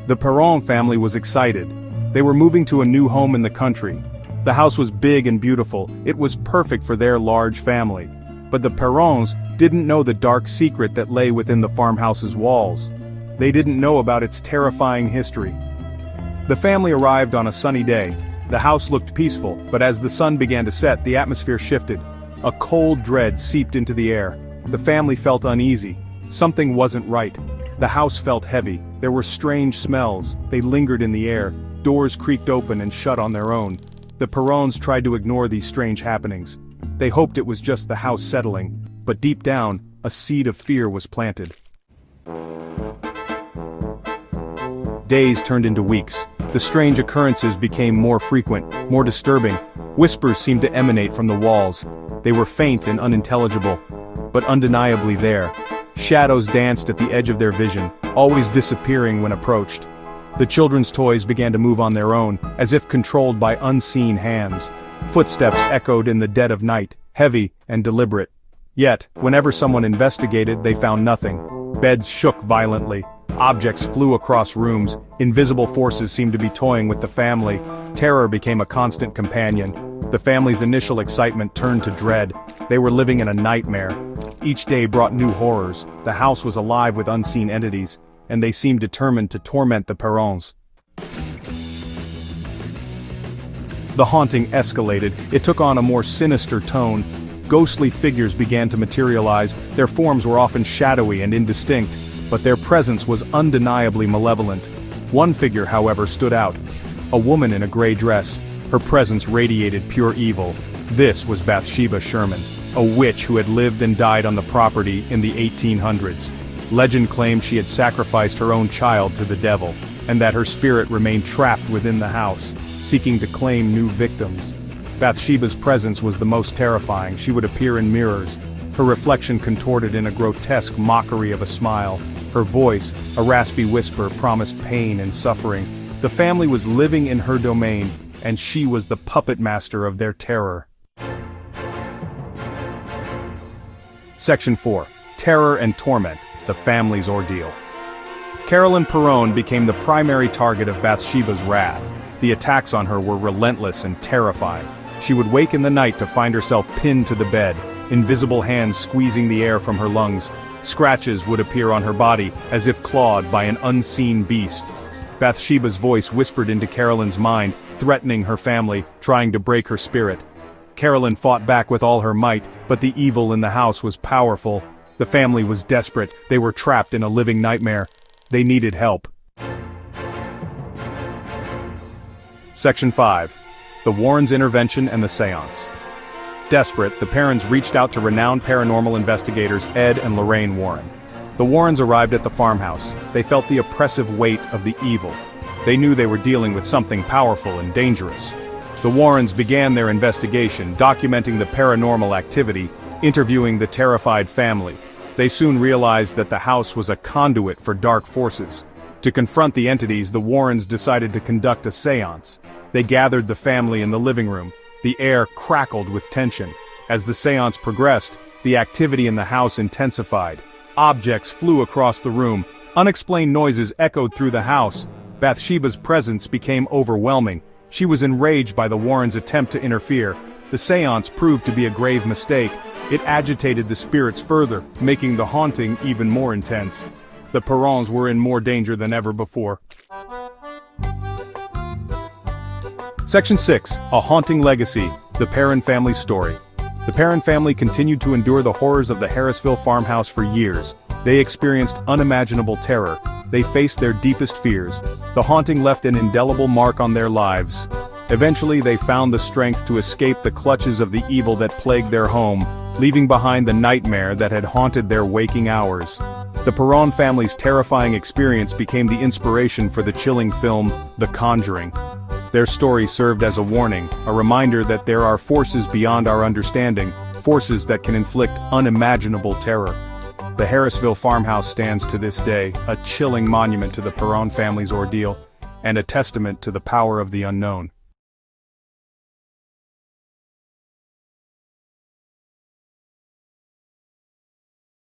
The Perron family was excited. They were moving to a new home in the country. The house was big and beautiful, it was perfect for their large family. But the Perrons didn't know the dark secret that lay within the farmhouse's walls. They didn't know about its terrifying history. The family arrived on a sunny day. The house looked peaceful, but as the sun began to set, the atmosphere shifted. A cold dread seeped into the air. The family felt uneasy. Something wasn't right. The house felt heavy. There were strange smells. They lingered in the air. Doors creaked open and shut on their own. The Perrons tried to ignore these strange happenings. They hoped it was just the house settling, but deep down, a seed of fear was planted. Days turned into weeks. The strange occurrences became more frequent, more disturbing. Whispers seemed to emanate from the walls. They were faint and unintelligible, but undeniably there. Shadows danced at the edge of their vision, always disappearing when approached. The children's toys began to move on their own, as if controlled by unseen hands. Footsteps echoed in the dead of night, heavy and deliberate. Yet, whenever someone investigated, they found nothing. Beds shook violently. Objects flew across rooms. Invisible forces seemed to be toying with the family. Terror became a constant companion. The family's initial excitement turned to dread. They were living in a nightmare. Each day brought new horrors. The house was alive with unseen entities, and they seemed determined to torment the Perrons. The haunting escalated. It took on a more sinister tone. Ghostly figures began to materialize. Their forms were often shadowy and indistinct, but their presence was undeniably malevolent. One figure, however, stood out. A woman in a gray dress. Her presence radiated pure evil. This was Bathsheba Sherman, a witch who had lived and died on the property in the 1800s. Legend claimed she had sacrificed her own child to the devil, and that her spirit remained trapped within the house, seeking to claim new victims. Bathsheba's presence was the most terrifying. She would appear in mirrors, her reflection contorted in a grotesque mockery of a smile. Her voice, a raspy whisper, promised pain and suffering. The family was living in her domain, and she was the puppet master of their terror. Section 4. Terror and Torment, the family's ordeal. Carolyn Perron became the primary target of Bathsheba's wrath. The attacks on her were relentless and terrifying. She would wake in the night to find herself pinned to the bed, invisible hands squeezing the air from her lungs. Scratches would appear on her body, as if clawed by an unseen beast. Bathsheba's voice whispered into Carolyn's mind, threatening her family, trying to break her spirit. Carolyn fought back with all her might, but the evil in the house was powerful. The family was desperate. They were trapped in a living nightmare. They needed help. Section 5. The Warrens' Intervention and the Seance. Desperate, the Perrons reached out to renowned paranormal investigators Ed and Lorraine Warren. The Warrens arrived at the farmhouse. They felt the oppressive weight of the evil. They knew they were dealing with something powerful and dangerous. The Warrens began their investigation, documenting the paranormal activity, interviewing the terrified family. They soon realized that the house was a conduit for dark forces. To confront the entities, the Warrens decided to conduct a seance. They gathered the family in the living room. The air crackled with tension. As the seance progressed, the activity in the house intensified. Objects flew across the room. Unexplained noises echoed through the house. Bathsheba's presence became overwhelming. She was enraged by the Warrens' attempt to interfere. The seance proved to be a grave mistake. It agitated the spirits further, making the haunting even more intense. The Perrons were in more danger than ever before. Section 6. A Haunting Legacy, the Perron Family Story. The Perron family continued to endure the horrors of the Harrisville farmhouse for years. They experienced unimaginable terror. They faced their deepest fears. The haunting left an indelible mark on their lives. Eventually they found the strength to escape the clutches of the evil that plagued their home, leaving behind the nightmare that had haunted their waking hours. The Perron family's terrifying experience became the inspiration for the chilling film, The Conjuring. Their story served as a warning, a reminder that there are forces beyond our understanding, forces that can inflict unimaginable terror. The Harrisville farmhouse stands to this day, a chilling monument to the Perron family's ordeal, and a testament to the power of the unknown.